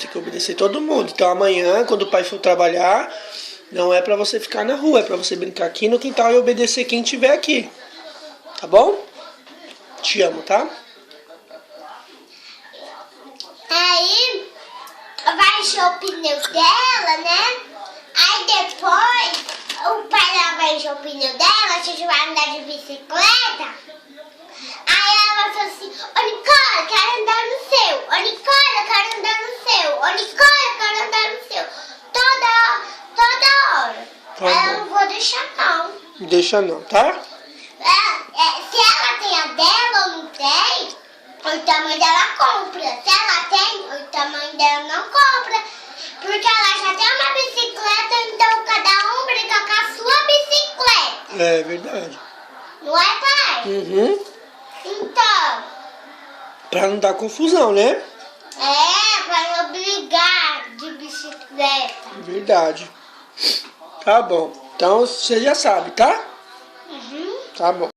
Tem que obedecer todo mundo. Então amanhã, quando o pai for trabalhar, não é pra você ficar na rua, é pra você brincar aqui no quintal e obedecer quem tiver aqui. Tá bom? Te amo, tá? Aí vai encher o pneu dela, né? Aí depois o pai dela vai encher o pneu dela, a gente vai andar de bicicleta. Aí ela vai falar assim, ô Nicole, quero andar no seu. Ô Nicole, eu quero andar no seu. Ô Nicole, eu quero andar no seu. Toda hora. Tá Aí eu bom. não vou deixar não. Deixa não, tá? Se ela tem a dela ou não tem, o tamanho dela compra. Se ela tem, o tamanho dela não compra. Porque ela já tem uma bicicleta, então cada um brinca com a sua bicicleta. É verdade. Não é, pai? Uhum. Então, Pra não dar confusão, né? pra não brigar de bicicleta. Verdade. Tá bom. Então você já sabe, tá? Uhum. Tá bom.